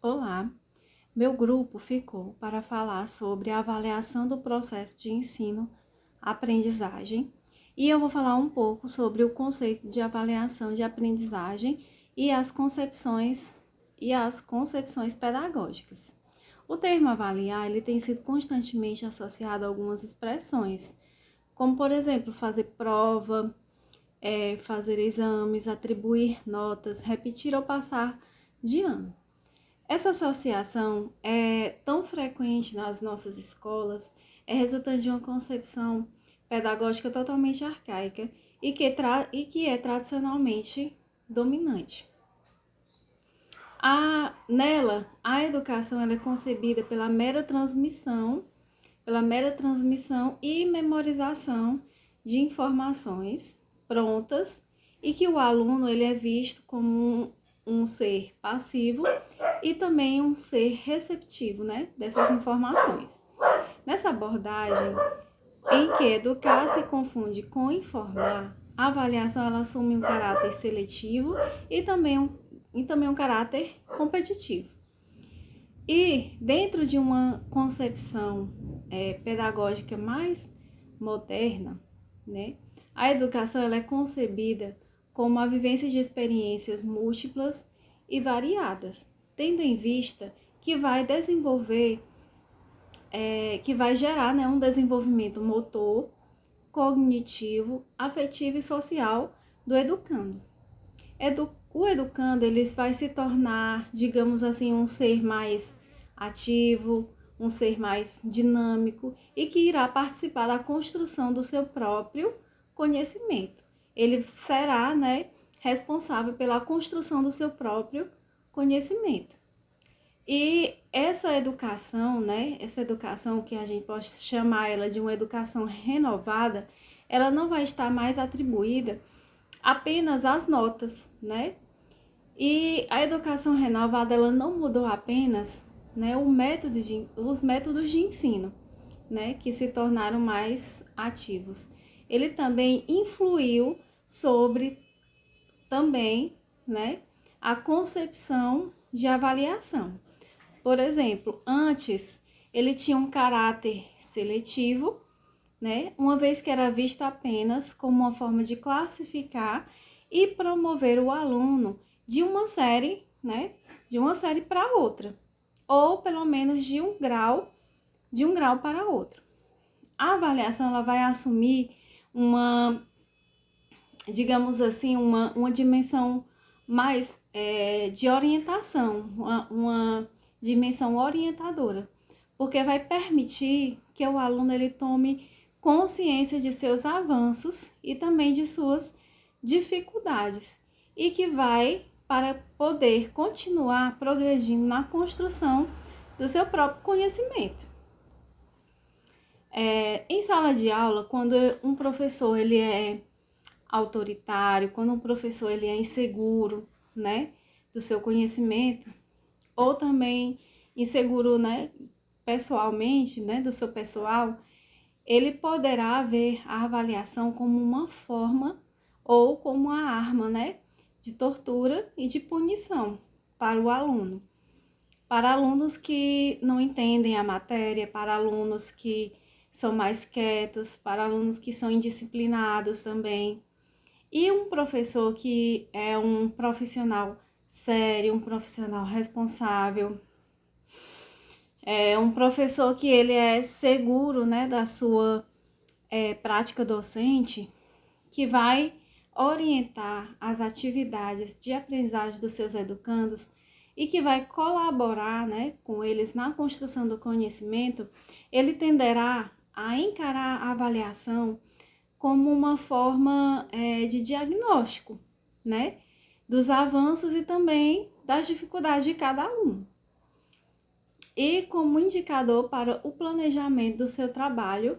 Olá, meu grupo ficou para falar sobre a avaliação do processo de ensino-aprendizagem e eu vou falar um pouco sobre o conceito de avaliação de aprendizagem e as concepções pedagógicas. O termo avaliar ele tem sido constantemente associado a algumas expressões, como por exemplo fazer prova, fazer exames, atribuir notas, repetir ou passar de ano. Essa associação é tão frequente nas nossas escolas, é resultante de uma concepção pedagógica totalmente arcaica e que é tradicionalmente dominante. Nela, a educação ela é concebida pela mera transmissão e memorização de informações prontas e que o aluno ele é visto como um ser passivo e também um ser receptivo, dessas informações. Nessa abordagem, em que educar se confunde com informar, a avaliação ela assume um caráter seletivo e também um caráter competitivo. E dentro de uma concepção pedagógica mais moderna, a educação ela é concebida como a vivência de experiências múltiplas e variadas, tendo em vista que vai gerar um desenvolvimento motor, cognitivo, afetivo e social do educando. O educando ele vai se tornar, digamos assim, um ser mais ativo, um ser mais dinâmico e que irá participar da construção do seu próprio conhecimento. Ele será, responsável pela construção do seu próprio conhecimento. E essa educação, essa educação que a gente pode chamar ela de uma educação renovada, ela não vai estar mais atribuída apenas às notas, E a educação renovada, ela não mudou apenas, os métodos de ensino, que se tornaram mais ativos. Ele também influiu sobre a concepção de avaliação. Por exemplo, antes ele tinha um caráter seletivo, uma vez que era visto apenas como uma forma de classificar e promover o aluno de uma série para outra, ou pelo menos de um grau para outro. A avaliação ela vai assumir uma dimensão mais de orientação, uma dimensão orientadora, porque vai permitir que o aluno ele tome consciência de seus avanços e também de suas dificuldades e que vai para poder continuar progredindo na construção do seu próprio conhecimento. Em sala de aula, quando um professor ele é autoritário, quando um professor ele é inseguro, do seu conhecimento, ou também inseguro, pessoalmente, do seu pessoal, ele poderá ver a avaliação como uma forma ou como uma arma, de tortura e de punição para o aluno. Para alunos que não entendem a matéria, para alunos que são mais quietos, para alunos que são indisciplinados também. E um professor que é um profissional sério, um profissional responsável, um professor que ele é seguro, da sua prática docente, que vai orientar as atividades de aprendizagem dos seus educandos e que vai colaborar, com eles na construção do conhecimento, ele tenderá a encarar a avaliação como uma forma de diagnóstico, dos avanços e também das dificuldades de cada aluno. E como indicador para o planejamento do seu trabalho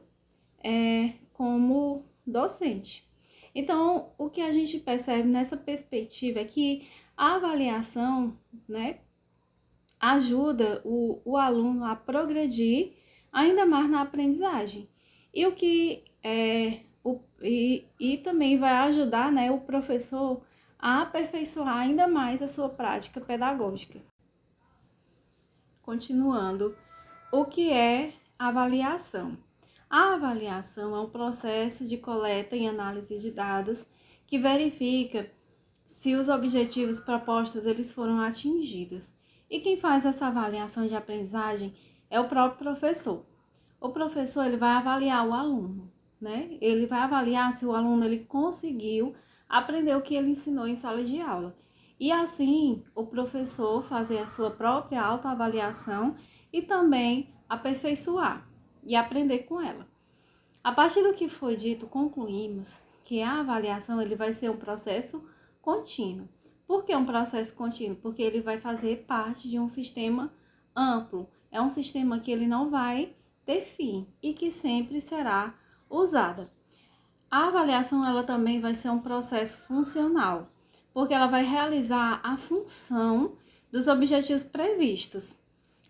como docente. Então, o que a gente percebe nessa perspectiva é que a avaliação, ajuda o aluno a progredir ainda mais na aprendizagem. E também vai ajudar, o professor a aperfeiçoar ainda mais a sua prática pedagógica. continuando, o que é avaliação? A avaliação é um processo de coleta e análise de dados que verifica se os objetivos propostos eles foram atingidos. E quem faz essa avaliação de aprendizagem é o próprio professor. O professor ele vai avaliar o aluno, né? Ele vai avaliar se o aluno ele conseguiu aprender o que ele ensinou em sala de aula. E assim, o professor fazer a sua própria autoavaliação e também aperfeiçoar e aprender com ela. A partir do que foi dito, concluímos que a avaliação ele vai ser um processo contínuo. Por que um processo contínuo? Porque ele vai fazer parte de um sistema amplo. É um sistema que ele não vai ter fim e que sempre será usada. A avaliação ela também vai ser um processo funcional, porque ela vai realizar a função dos objetivos previstos,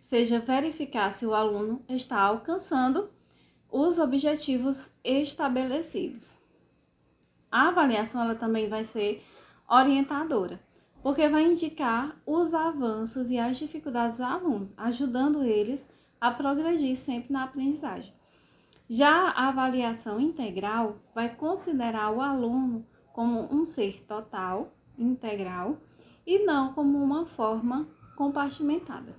seja verificar se o aluno está alcançando os objetivos estabelecidos. A avaliação ela também vai ser orientadora, porque vai indicar os avanços e as dificuldades dos alunos, ajudando eles a progredir sempre na aprendizagem. Já a avaliação integral vai considerar o aluno como um ser total, integral, e não como uma forma compartimentada.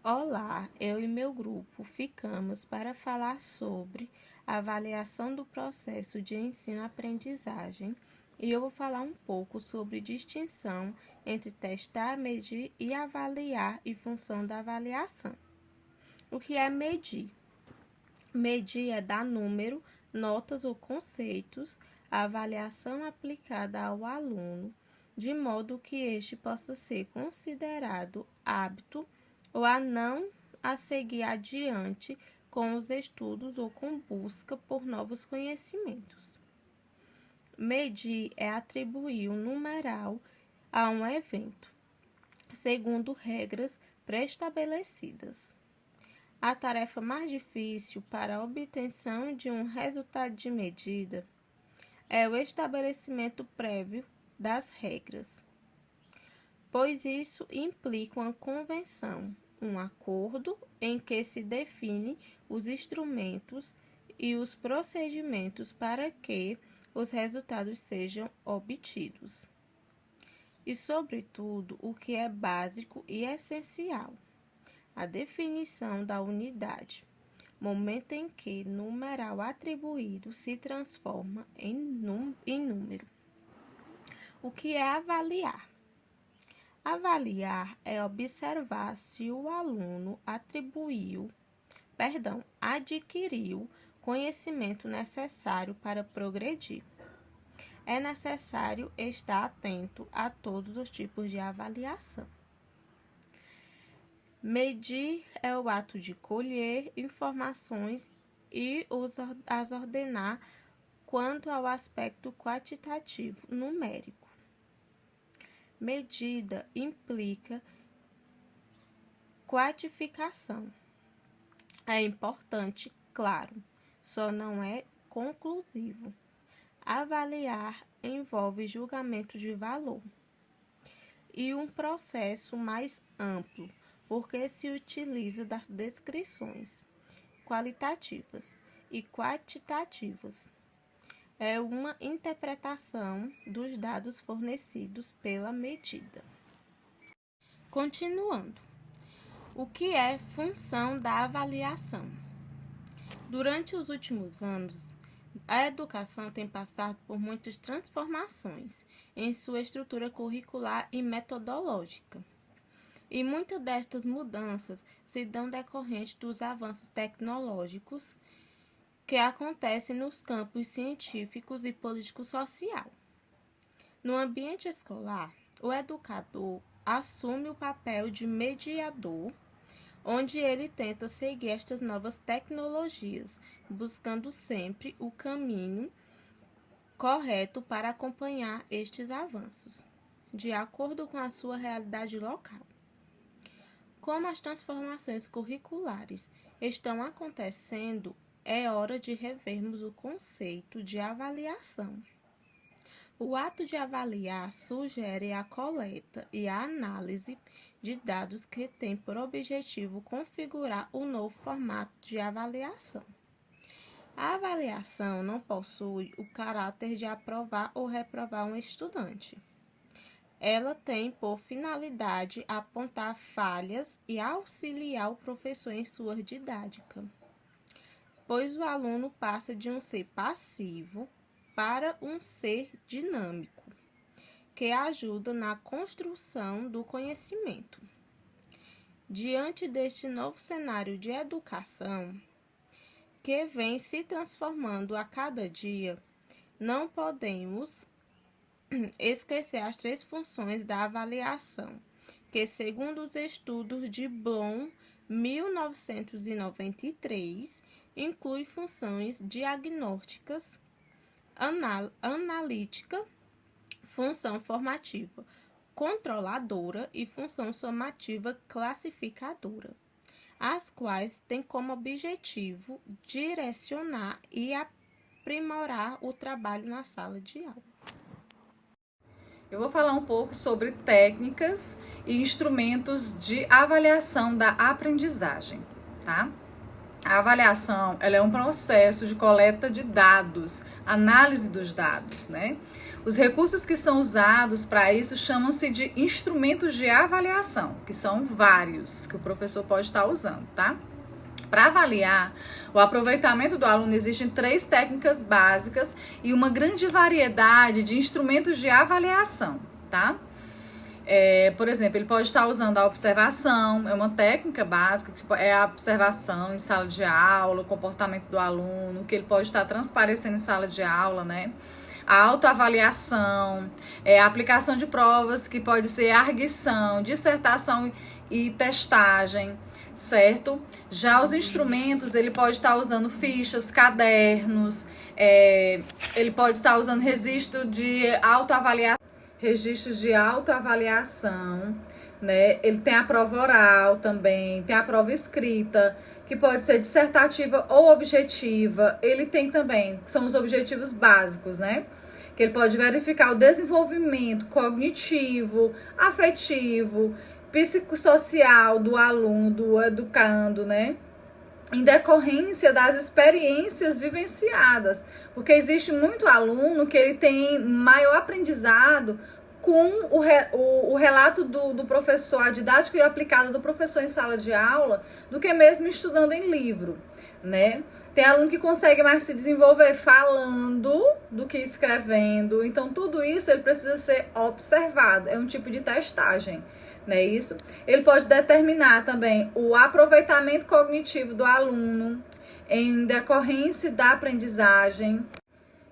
Olá, eu e meu grupo ficamos para falar sobre a avaliação do processo de ensino-aprendizagem e eu vou falar um pouco sobre distinção entre testar, medir e avaliar e função da avaliação. O que é medir? Medir é dar número, notas ou conceitos à avaliação aplicada ao aluno, de modo que este possa ser considerado apto ou a seguir adiante com os estudos ou com busca por novos conhecimentos. Medir é atribuir um numeral a um evento, segundo regras pré-estabelecidas. A tarefa mais difícil para a obtenção de um resultado de medida é o estabelecimento prévio das regras, pois isso implica uma convenção, um acordo em que se define os instrumentos e os procedimentos para que os resultados sejam obtidos. E, sobretudo, o que é básico e essencial, a definição da unidade, momento em que numeral atribuído se transforma em número. O que é avaliar? Avaliar é observar se o aluno adquiriu conhecimento necessário para progredir. É necessário estar atento a todos os tipos de avaliação. Medir é o ato de colher informações e as ordenar quanto ao aspecto quantitativo numérico. Medida implica quantificação. É importante, claro, só não é conclusivo. Avaliar envolve julgamento de valor e um processo mais amplo, porque se utiliza das descrições qualitativas e quantitativas. É uma interpretação dos dados fornecidos pela medida. Continuando, o que é função da avaliação? Durante os últimos anos, a educação tem passado por muitas transformações em sua estrutura curricular e metodológica. E muitas destas mudanças se dão decorrentes dos avanços tecnológicos que acontecem nos campos científicos e político-social. No ambiente escolar, o educador assume o papel de mediador, onde ele tenta seguir estas novas tecnologias, buscando sempre o caminho correto para acompanhar estes avanços, de acordo com a sua realidade local. Como as transformações curriculares estão acontecendo, é hora de revermos o conceito de avaliação, O ato de avaliar sugere a coleta e a análise de dados que tem por objetivo configurar o novo formato de avaliação. A avaliação não possui o caráter de aprovar ou reprovar um estudante. Ela tem por finalidade apontar falhas e auxiliar o professor em sua didática, pois o aluno passa de um ser passivo para um ser dinâmico, que ajuda na construção do conhecimento. Diante deste novo cenário de educação, que vem se transformando a cada dia, não podemos esquecer as 3 funções da avaliação, que, segundo os estudos de Bloom, 1993, inclui funções diagnósticas, analítica, função formativa controladora e função somativa classificadora, as quais têm como objetivo direcionar e aprimorar o trabalho na sala de aula. Eu vou falar um pouco sobre técnicas e instrumentos de avaliação da aprendizagem, tá? A avaliação, ela é um processo de coleta de dados, análise dos dados, né? Os recursos que são usados para isso chamam-se de instrumentos de avaliação, que são vários que o professor pode estar usando, tá? Para avaliar o aproveitamento do aluno, existem 3 técnicas básicas e uma grande variedade de instrumentos de avaliação, tá? Por exemplo, ele pode estar usando a observação, é uma técnica básica, tipo, é a observação em sala de aula, o comportamento do aluno, que ele pode estar transparecendo em sala de aula, né? A autoavaliação, a aplicação de provas, que pode ser arguição, dissertação e testagem, certo? Já os instrumentos, ele pode estar usando fichas, cadernos, ele pode estar usando registros de autoavaliação, né? Ele tem a prova oral também, tem a prova escrita, que pode ser dissertativa ou objetiva. Ele tem também, que são os objetivos básicos, né? Que ele pode verificar o desenvolvimento cognitivo, afetivo, psicossocial do aluno, do educando, né? Em decorrência das experiências vivenciadas, porque existe muito aluno que ele tem maior aprendizado com o relato do professor, a didática aplicada do professor em sala de aula, do que mesmo estudando em livro, né? Tem aluno que consegue mais se desenvolver falando do que escrevendo, então tudo isso ele precisa ser observado, é um tipo de testagem. Não é isso? Ele pode determinar também o aproveitamento cognitivo do aluno em decorrência da aprendizagem.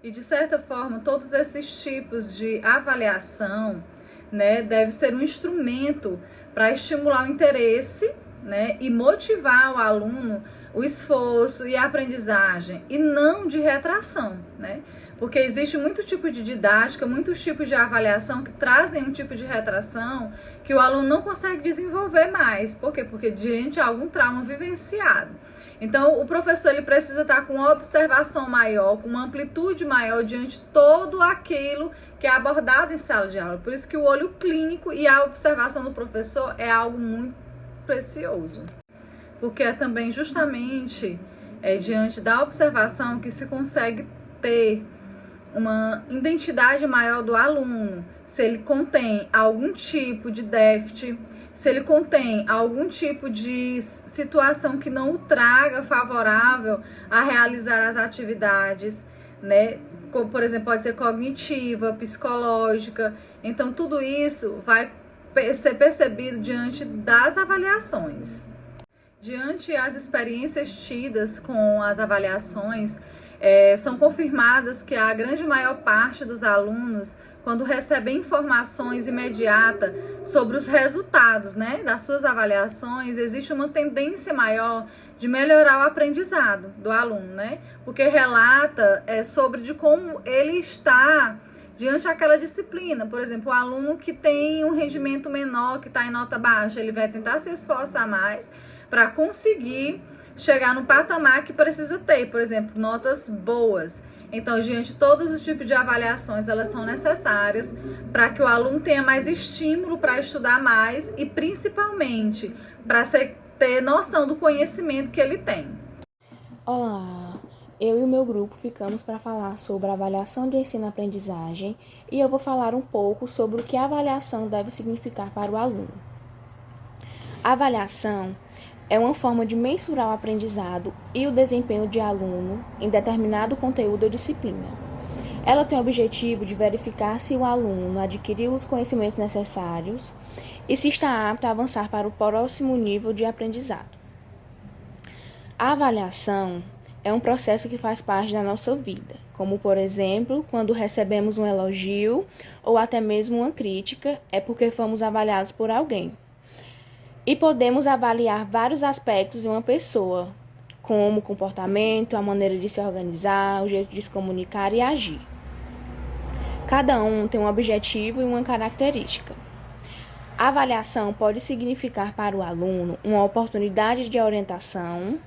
E, de certa forma, todos esses tipos de avaliação, né, deve ser um instrumento para estimular o interesse, né, e motivar o aluno o esforço e a aprendizagem, e não de retração, né? Porque existe muito tipo de didática, muitos tipos de avaliação que trazem um tipo de retração que o aluno não consegue desenvolver mais. Por quê? Porque diante de algum trauma vivenciado. Então, o professor ele precisa estar com uma observação maior, com uma amplitude maior diante de todo aquilo que é abordado em sala de aula. Por isso que o olho clínico e a observação do professor é algo muito precioso. Porque é também justamente diante da observação que se consegue ter uma identidade maior do aluno, se ele contém algum tipo de déficit, se ele contém algum tipo de situação que não o traga favorável a realizar as atividades, né? Como, por exemplo, pode ser cognitiva, psicológica. Então, tudo isso vai ser percebido diante das avaliações. Diante as experiências tidas com as avaliações, são confirmadas que a grande maior parte dos alunos, quando recebem informações imediatas sobre os resultados, né, das suas avaliações, existe uma tendência maior de melhorar o aprendizado do aluno, né? Porque relata sobre de como ele está diante daquela disciplina. Por exemplo, o aluno que tem um rendimento menor, que está em nota baixa, ele vai tentar se esforçar mais para conseguir chegar no patamar que precisa ter, por exemplo, notas boas. Então, gente, todos os tipos de avaliações, elas são necessárias para que o aluno tenha mais estímulo para estudar mais e, principalmente, para ter noção do conhecimento que ele tem. Olá, eu e o meu grupo ficamos para falar sobre a avaliação de ensino-aprendizagem e eu vou falar um pouco sobre o que a avaliação deve significar para o aluno. A avaliação é uma forma de mensurar o aprendizado e o desempenho de aluno em determinado conteúdo ou disciplina. Ela tem o objetivo de verificar se o aluno adquiriu os conhecimentos necessários e se está apto a avançar para o próximo nível de aprendizado. A avaliação é um processo que faz parte da nossa vida, como, por exemplo, quando recebemos um elogio ou até mesmo uma crítica, é porque fomos avaliados por alguém. E podemos avaliar vários aspectos de uma pessoa, como o comportamento, a maneira de se organizar, o jeito de se comunicar e agir. Cada um tem um objetivo e uma característica. A avaliação pode significar para o aluno uma oportunidade de orientação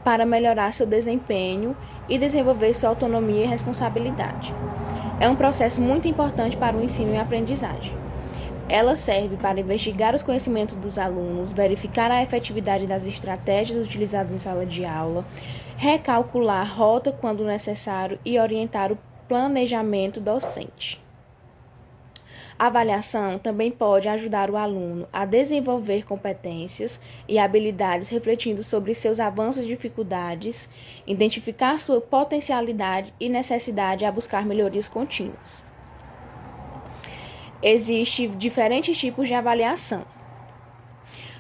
para melhorar seu desempenho e desenvolver sua autonomia e responsabilidade. É um processo muito importante para o ensino e aprendizagem. Ela serve para investigar os conhecimentos dos alunos, verificar a efetividade das estratégias utilizadas em sala de aula, recalcular a rota quando necessário e orientar o planejamento docente. A avaliação também pode ajudar o aluno a desenvolver competências e habilidades refletindo sobre seus avanços e dificuldades, identificar sua potencialidade e necessidade a buscar melhorias contínuas. Existem diferentes tipos de avaliação,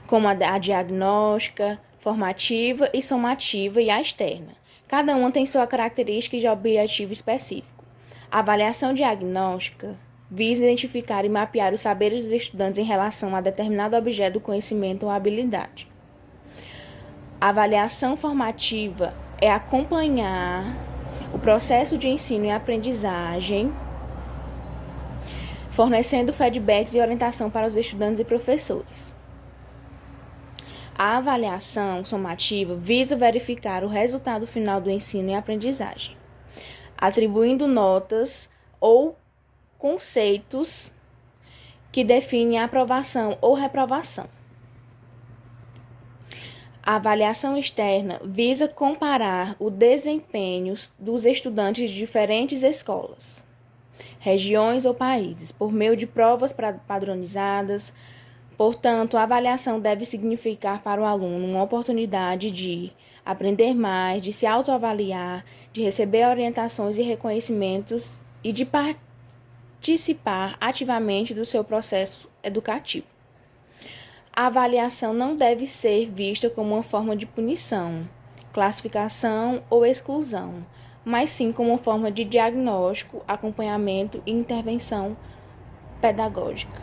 como a diagnóstica, formativa e somativa e a externa. Cada uma tem sua característica e objetivo específico. A avaliação diagnóstica visa identificar e mapear os saberes dos estudantes em relação a determinado objeto do conhecimento ou habilidade. A avaliação formativa é acompanhar o processo de ensino e aprendizagem, fornecendo feedbacks e orientação para os estudantes e professores. A avaliação somativa visa verificar o resultado final do ensino e aprendizagem, atribuindo notas ou conceitos que definem a aprovação ou reprovação. A avaliação externa visa comparar o desempenho dos estudantes de diferentes escolas, regiões ou países, por meio de provas padronizadas. Portanto, a avaliação deve significar para o aluno uma oportunidade de aprender mais, de se autoavaliar, de receber orientações e reconhecimentos e de participar ativamente do seu processo educativo. A avaliação não deve ser vista como uma forma de punição, classificação ou exclusão, mas sim como uma forma de diagnóstico, acompanhamento e intervenção pedagógica.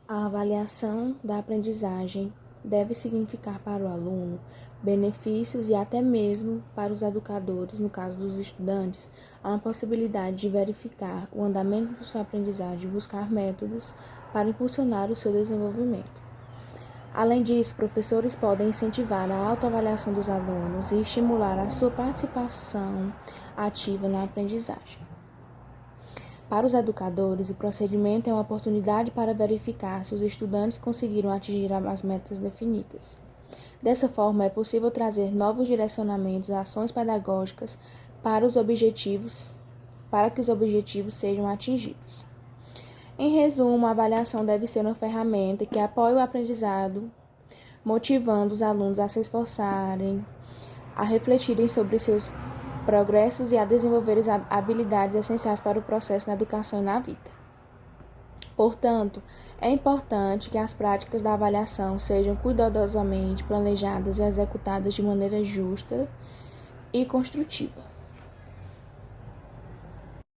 A avaliação da aprendizagem deve significar para o aluno benefícios e até mesmo para os educadores, no caso dos estudantes, há uma possibilidade de verificar o andamento de sua aprendizagem e buscar métodos para impulsionar o seu desenvolvimento. Além disso, professores podem incentivar a autoavaliação dos alunos e estimular a sua participação ativa na aprendizagem. Para os educadores, o procedimento é uma oportunidade para verificar se os estudantes conseguiram atingir as metas definidas. Dessa forma, é possível trazer novos direcionamentos, ações pedagógicas para que os objetivos sejam atingidos. Em resumo, a avaliação deve ser uma ferramenta que apoie o aprendizado, motivando os alunos a se esforçarem, a refletirem sobre seus progressos e a desenvolverem habilidades essenciais para o processo na educação e na vida. Portanto, é importante que as práticas da avaliação sejam cuidadosamente planejadas e executadas de maneira justa e construtiva.